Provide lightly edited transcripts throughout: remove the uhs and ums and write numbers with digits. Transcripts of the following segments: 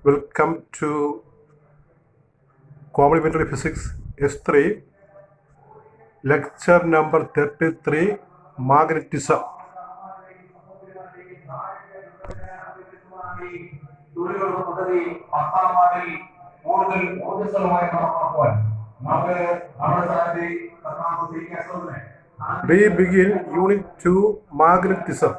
Welcome to Complementary Physics S3, lecture number 33, Magnetism. We begin Unit 2, Magnetism.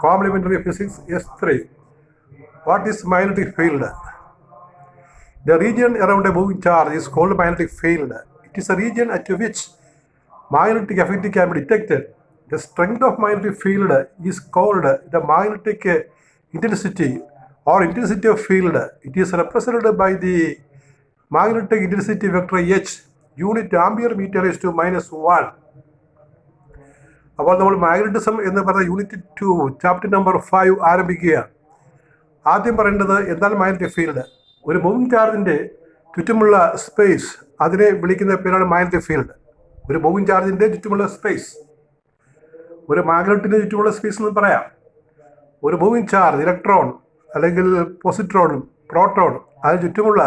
Complementary Physics S3. What is magnetic field? The region around a moving charge is called magnetic field. It is a region at which magnetic activity can be detected. The strength of magnetic field is called the magnetic intensity or intensity of field. It is represented by the magnetic intensity vector H, unit ampere meter is to -1. അപ്പോൾ നമ്മൾ magnetism എന്ന് പറഞ്ഞ unit 2 chapter number 5 ആരംഭിക്കുകയാണ്. ആദ്യം പറയേണ്ടത് എന്താണ് magnetic field. ഒരു moving ചാർജിൻ്റെ ചുറ്റുമുള്ള സ്പേസ്, അതിനെ വിളിക്കുന്ന പേരാണ് മാഗ്നറ്റിക് ഫീൽഡ്. ഒരു മൂവിങ് ചാർജിൻ്റെ ചുറ്റുമുള്ള സ്പേസ്, ഒരു മാഗ്നറ്റിൻ്റെ ചുറ്റുമുള്ള സ്പേസ് എന്ന് പറയാം. ഒരു മൂവിങ് ചാർജ്, ഇലക്ട്രോൺ അല്ലെങ്കിൽ പോസിട്രോൺ, പ്രോട്ടോൺ, അതിന് ചുറ്റുമുള്ള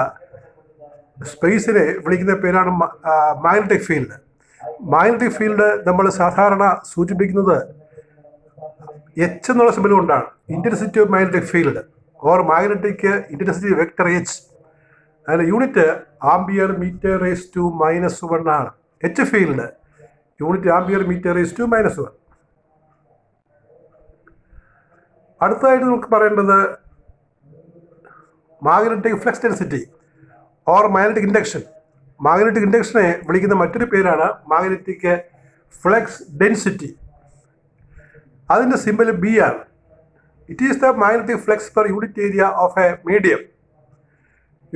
സ്പേസിനെ വിളിക്കുന്ന പേരാണ് മാഗ്നറ്റിക് ഫീൽഡ്. മാഗ്നറ്റിക് ഫീൽഡ് നമ്മൾ സാധാരണ സൂചിപ്പിക്കുന്നത് എച്ച് എന്നുള്ള സിമ്പൽ കൊണ്ടാണ്. Intensity of magnetic field or magnetic intensity vector H. അതിൻ്റെ unit ampere metre raise to -1 ആണ്. H field unit ampere metre raise to -1. അടുത്തതായിട്ട് നമുക്ക് പറയേണ്ടത് magnetic flux density or magnetic induction. Magnetic ഇൻഡക്ഷനെ വിളിക്കുന്ന മറ്റൊരു പേരാണ് മാഗ്നറ്റിക് ഫ്ലക്സ് ഡെൻസിറ്റി. അതിൻ്റെ സിമ്പൽ ബി ആണ്. It is the magnetic flux per unit area of a medium.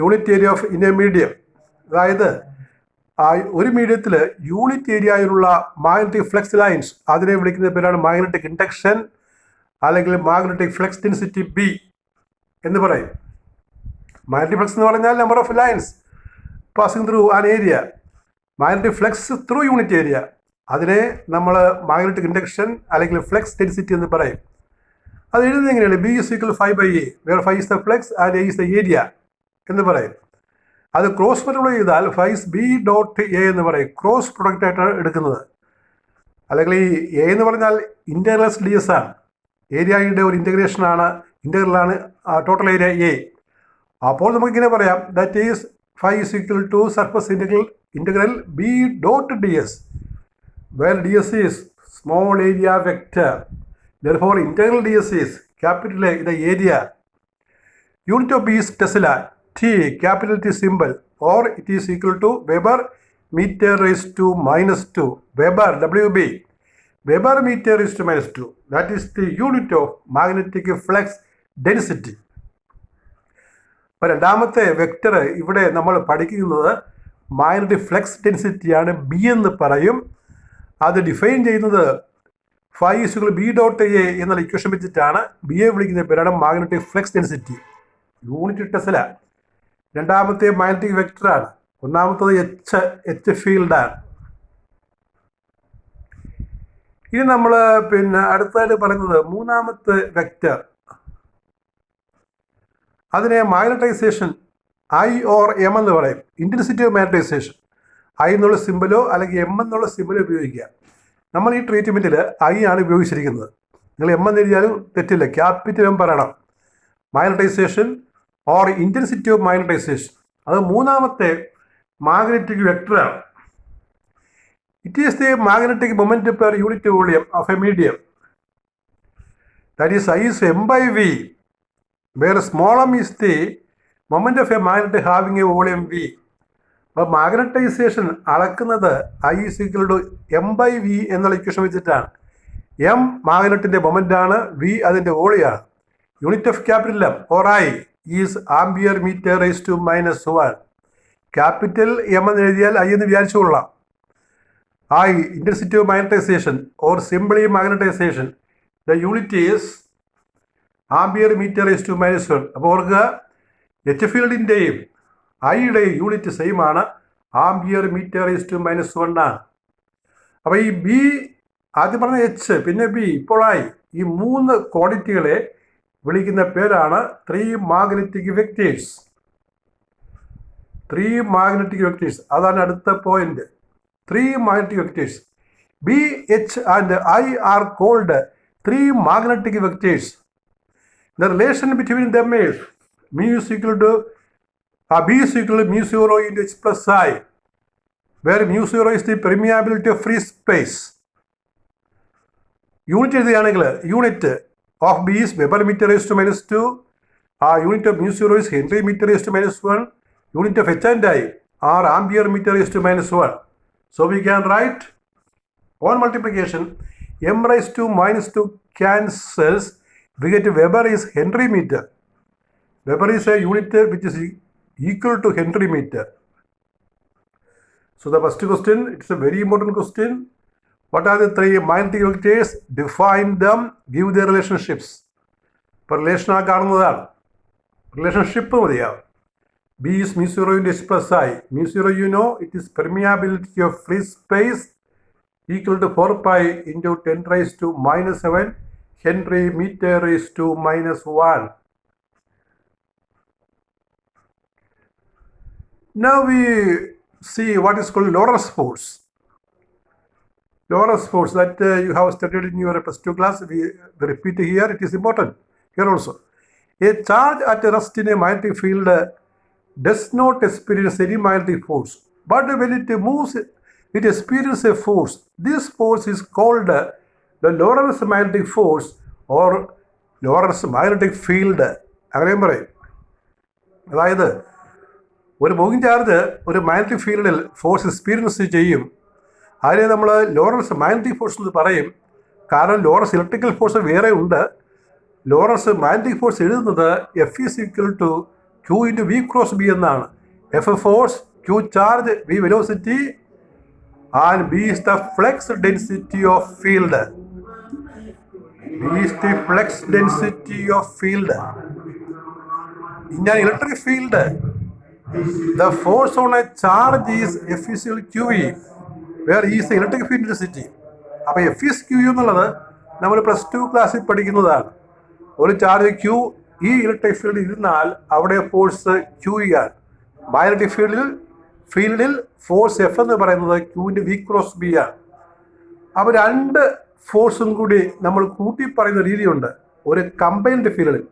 Unit area of in a medium, അതായത് ഒരു മീഡിയത്തിൽ യൂണിറ്റ് ഏരിയയിലുള്ള മാഗ്നറ്റിക് ഫ്ലക്സ് ലൈൻസ്, അതിനെ വിളിക്കുന്ന പേരാണ് മാഗ്നറ്റിക് ഇൻഡക്ഷൻ അല്ലെങ്കിൽ മാഗ്നറ്റിക് ഫ്ലക്സ് ഡെൻസിറ്റി ബി എന്ന് പറയും. മാഗ്നറ്റിക് ഫ്ലക്സ് എന്ന് പറഞ്ഞാൽ number of lines passing through an area. Magnetic flux through unit area, അതിനെ നമ്മൾ മാഗ്നറ്റിക് ഇൻഡക്ഷൻ അല്ലെങ്കിൽ ഫ്ലക്സ് ഡെൻസിറ്റി എന്ന് പറയും. അത് എഴുതുന്നത് എങ്ങനെയാണ്? B is equal 5/A, where 5 is the flux and A is the area എന്ന് പറയും. അത് ക്രോസ് മൾട്ടിപ്ലൈ ചെയ്താൽ 5B.A എന്ന് പറയും. ക്രോസ് പ്രൊഡക്റ്റ് ആയിട്ടാണ് എടുക്കുന്നത്. അല്ലെങ്കിൽ ഈ എ എന്ന് പറഞ്ഞാൽ ഇൻറ്റഗ്രൽസ് DS ആണ്. ഏരിയയുടെ ഒരു ഇൻറ്റഗ്രേഷനാണ്, ഇൻറ്റഗ്രലാണ് ടോട്ടൽ ഏരിയ എ. അപ്പോൾ നമുക്കിങ്ങനെ പറയാം, that is 5 is equal to surface integral B.ds, where ds is small area vector. Therefore, integral ds is capital A, the area. Unit of B is Tesla, T, capital T symbol, or it is equal to Weber meter raised to -2. Weber, WB, Weber meter raised to -2. That is the unit of magnetic flux density. അപ്പോൾ രണ്ടാമത്തെ vector ഇവിടെ നമ്മൾ പഠിക്കുന്നത് magnetic flux ഡെൻസിറ്റിയാണ്, B എന്ന് പറയും. അത് define ചെയ്യുന്നത് 5 = B.A എന്നുള്ള ഇക്വേഷൻ വെച്ചിട്ടാണ്. ബി എ വിളിക്കുന്ന പേരാണ് magnetic flux density, unit Tesla. രണ്ടാമത്തെ മാഗ്നറ്റിക് വെക്ടറാണ്. ഒന്നാമത്തത് എച്ച് ഫീൽഡാണ്. ഇനി നമ്മൾ അടുത്തതായിട്ട് പറയുന്നത് മൂന്നാമത്തെ വെക്ടർ, അതിനെ മാഗ്നറ്റൈസേഷൻ ഐ ഓർ എം എന്ന് പറയും. ഇൻറ്റൻസിറ്റി ഓഫ് മാഗ്നറ്റൈസേഷൻ, ഐ എന്നുള്ള സിമ്പലോ അല്ലെങ്കിൽ എം എന്നുള്ള സിമ്പലോ ഉപയോഗിക്കുക. നമ്മൾ ഈ ട്രീറ്റ്മെൻറ്റിൽ ഐ ആണ് ഉപയോഗിച്ചിരിക്കുന്നത്. നിങ്ങൾ എം എന്ന് എഴുതിയാലും തെറ്റില്ല, ക്യാപിറ്റൽ എം പറയണം. Magnetisation or intensity of magnetisation, അത് മൂന്നാമത്തെ മാഗ്നറ്റിക് വെക്ടറാണ്. It is the magnetic moment per unit volume of a medium. That is I is M/V, where small m is the moment of a magnet having a volume V. അപ്പോൾ magnetisation അളക്കുന്നത് I is equal to M/V എന്നുള്ള equation വെച്ചിട്ടാണ്. M മാഗ്നറ്റിൻ്റെ moment ആണ്, V അതിൻ്റെ വോളിയാണ്. Unit of capital M or I is ampere metre raise to -1. Capital M എന്ന് എഴുതിയാൽ I എന്ന് വിചാരിച്ചുകൊള്ളാം. I, intensity of magnetisation or simply magnetisation, the unit is ampere metre raise to -1. അപ്പോൾ ഓർക്കുക, എച്ച് ഫീൽഡിൻ്റെയും ഐയുടെയും യൂണിറ്റ് സെയിം ആണ്, ആംബിയർ മീറ്റർ റേസ് ടു -1 ആണ്. അപ്പോൾ ഈ ബി, ആദ്യം പറഞ്ഞ എച്ച്, പിന്നെ ബി, ഇപ്പോൾ ഐ, ഈ മൂന്ന് ക്വാണ്ടിറ്റികളെ വിളിക്കുന്ന പേരാണ് three magnetic vectors. Three magnetic vectors, അതാണ് അടുത്ത point. Three magnetic vectors B, H and I are called three magnetic vectors. The relation between them is mu is equal to B is equal to mu 0 into H plus I, where mu 0 is the permeability of free space. Unit എഴുതുകയാണെങ്കിൽ unit of B is Weber meter raised to minus 2, unit of mu 0 is Henry meter raised to minus 1, unit of H and I are ampere meter raised to minus 1. So we can write on multiplication m raised to minus 2 cancels. We get Weber is Henry meter. Weber is a unit which is equal to Henry meter. So the first question, it's a very important question. What are the three magnetic vectors? Define them, give their relationships. ഇപ്പോൾ relation ആ കാണുന്നതാണ്. Relationship മതിയാവും. B is mu 0 into H plus I. Mu 0 you know, it is permeability of free space equal to 4 pi into 10 raised to minus 7 Henry meter raised to minus 1. Now we see what is called Lorentz force. Lorentz force that you have studied in your plus 2 class. We repeat here, it is important here also. A charge at rest in a magnetic field does not experience any magnetic force, but when it moves, it experiences a force. This force is called the Lorentz magnetic force or Lorentz magnetic field. അങ്ങനെയും പറയും. അതായത് ഒരു moving charge ഒരു magnetic ഫീൽഡിൽ force experience ചെയ്യും. അതിനെ നമ്മൾ Lawrence magnetic force എന്ന് പറയും. കാരണം ലോറൻസ് ഇലക്ട്രിക്കൽ ഫോഴ്സ് വേറെ ഉണ്ട്. ലോറൻസ് മാഗ്നറ്റിക് ഫോഴ്സ് എഴുതുന്നത് F is equal to Q into V cross B എന്നാണ്. F force, Q charge, V velocity and B is the flux density of field. B is the flux density of field. In an electric field, the force on a charge is F is equal to QE, where E is the electric field density. അപ്പോൾ F is Q എന്നുള്ളത് നമ്മൾ plus 2 ക്ലാസ്സിൽ പഠിക്കുന്നതാണ്. ഒരു charge Q ഈ electric ഫീൽഡിൽ ഇരുന്നാൽ അവിടെ ഫോഴ്സ് ക്യൂ ആണ്. മാഗ്നറ്റിക് ഫീൽഡിൽ ഫോഴ്സ് എഫ് എന്ന് പറയുന്നത് ക്യൂവിൻ്റെ വി ക്രോസ് ബി ആണ്. അപ്പോൾ രണ്ട് ഫോഴ്സും കൂടി നമ്മൾ കൂട്ടി പറയുന്ന രീതിയുണ്ട്. ഒരു കമ്പൈൻഡ് ഫീൽഡിൽ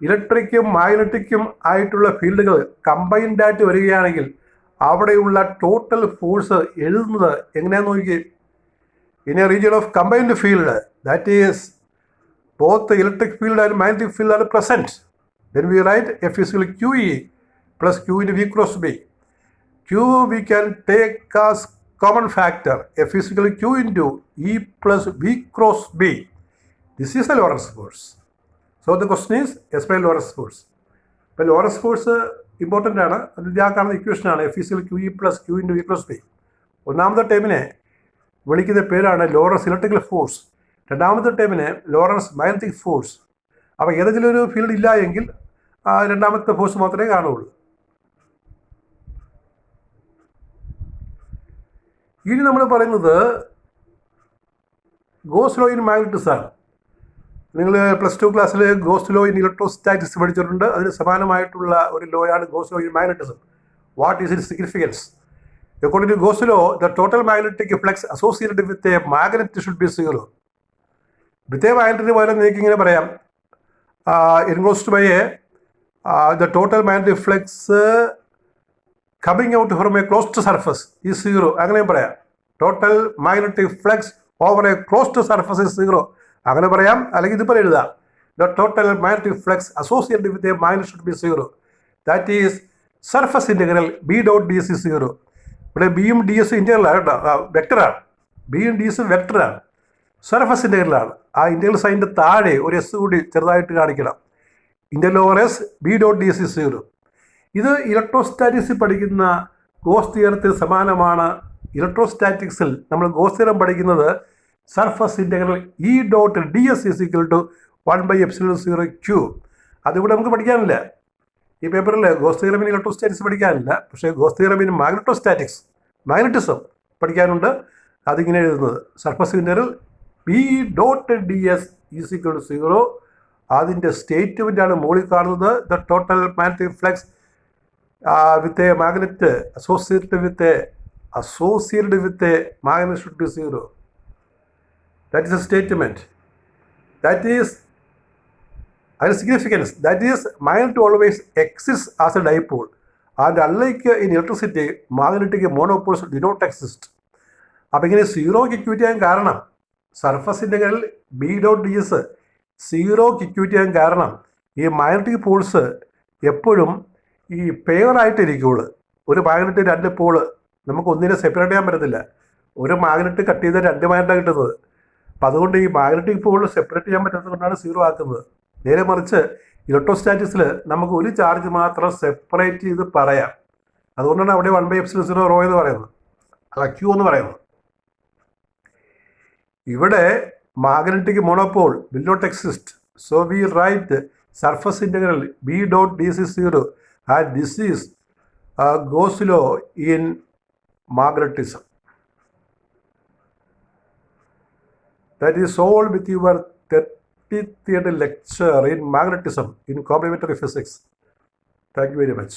ഇലക്ട്രിക്കും മാഗ്നറ്റിക്കും ആയിട്ടുള്ള ഫീൽഡുകൾ കമ്പൈൻഡ് ആയിട്ട് വരികയാണെങ്കിൽ അവിടെയുള്ള ടോട്ടൽ ഫോഴ്സ് എഴുതുന്നത് എങ്ങനെയാണെന്ന് നോക്കി. In A region of combined field, that is both electric field and magnetic field are present, then we write F is equal to QE plus Q into V cross B. Q we can take as common factor. F is equal to Q into E plus V cross B. This is the Lorentz force. So the question is explain Lorentz force. But Lorentz force important ആണ്. അതിൽ ഞാൻ കാണുന്ന equation ആണ് F is equal to QE plus Q into V cross B. ഒന്നാമത്തെ ടേമിനെ വിളിക്കുന്ന പേരാണ് Lawrence electrical force. രണ്ടാമത്തെ ടേമിന് ലോറൻസ് മാഗ്നറ്റിക് ഫോഴ്സ്. അപ്പോൾ ഏതെങ്കിലും ഒരു ഫീൽഡ് ഇല്ല എങ്കിൽ രണ്ടാമത്തെ ഫോഴ്സ് മാത്രമേ കാണുകയുള്ളൂ. ഇനി നമ്മൾ പറയുന്നത് ഗോസ് ലോ ഇൻ മാഗ്നറ്റിക്സ് ആണ്. നിങ്ങൾ പ്ലസ് 2 ക്ലാസ്സിൽ ഗോസ് ലോ ഇൻ ഇലക്ട്രോസ്റ്റാറ്റിക്സ് പഠിച്ചിട്ടുണ്ട്. അതിന് സമാനമായിട്ടുള്ള ഒരു ലോയാണ് Gauss law in magnetism. What is it significance? According to Gauss law, the total magnetic flux associated with a magnet should be 0. With a magnetic പകരം നിങ്ങൾക്ക് ഇങ്ങനെ പറയാം, enclosed by the total magnetic flux coming out from a closed surface is 0. അങ്ങനെ പറയാം. Total magnetic flux over a closed surface is 0. അങ്ങനെ പറയാം. അല്ലെങ്കിൽ ഇതുപോലെ എഴുതാം, the total magnetic flux associated with a magnet should be 0. That is surface integral B dot ds is 0. ഇവിടെ ബിയും D എസും ഇൻ്റഗ്രലാണ് കേട്ടോ, വെക്ടറാണ്. ബിയും ഡി എസും വെക്ടറാണ്, സർഫസ് ഇൻ്റഗ്രലാണ്. ആ ഇൻ്റഗ്രൽ സൈൻ്റെ താഴെ ഒരു എസ് കൂടി ചെറുതായിട്ട് കാണിക്കണം. Integral over S B dot D S is 0. ഇത് ഇലക്ട്രോസ്റ്റാറ്റിക്സിൽ പഠിക്കുന്ന ഗോസ് തിയറത്തിന് സമാനമാണ്. ഇലക്ട്രോസ്റ്റാറ്റിക്സിൽ നമ്മൾ ഗോസ് തിയറം പഠിക്കുന്നത് surface integral E dot D S is equal to 1/ε0 Q. അതിവിടെ നമുക്ക് പഠിക്കാനില്ല. ഈ പേപ്പറിൽ ഗോസ് തിയറം ഇൻ ഇലക്ട്രോസ്റ്റാറ്റിക്സ് പഠിക്കാനില്ല, പക്ഷേ ഗോസ് തിയറം ഇൻ മാഗ്നറ്റിസം പഠിക്കാനുണ്ട്. അതിങ്ങനെ എഴുതുന്നത് surface integral B dot D S is equal to 0 അതിൻ്റെ സ്റ്റേറ്റ്മെൻ്റാണ് മുകളിൽ കാണുന്നത്. The total magnetic flux with a magnet associated with a magnet should be 0. That is a statement. That is significance. That is, magnet always exists as a dipole, and unlike in electricity, magnetic monopoles do not exist. അപ്പോൾ ഇങ്ങനെ സീറോക്ക് equate ചെയ്യാൻ കാരണം surface integral B.ds സീറോക്ക് equate ചെയ്യാൻ കാരണം ഈ magnetic Paul's എപ്പോഴും ഈ പെയറായിട്ടിരിക്കുള്ളൂ. ഒരു മാഗ്നറ്റ് 2 പോള് നമുക്ക് ഒന്നിനെ സെപ്പറേറ്റ് ചെയ്യാൻ പറ്റത്തില്ല. ഒരു മാഗ്നറ്റ് കട്ട് ചെയ്ത് 2 മാഗ്നറ്റാണ് കിട്ടുന്നത്. അപ്പം അതുകൊണ്ട് ഈ മാഗ്നറ്റിക് പോൾ സെപ്പറേറ്റ് ചെയ്യാൻ പറ്റാത്തത് കൊണ്ടാണ് സീറോ ആക്കുന്നത്. നേരെ മറിച്ച് ഇലക്ട്രോസ്റ്റാറ്റിക്സിൽ നമുക്ക് ഒരു ചാർജ് മാത്രം സെപ്പറേറ്റ് ചെയ്ത് പറയാം. അതുകൊണ്ടാണ് അവിടെ 1/ε0 റോ എന്ന് പറയുന്നത്, അല്ല Q എന്ന് പറയുന്നത്. ഇവിടെ magnetic monopole will not exist. So we write surface integral B.ds is 0, and this is Gauss law in magnetism. That is all with your 30th lecture in magnetism in complementary physics. Thank you very much.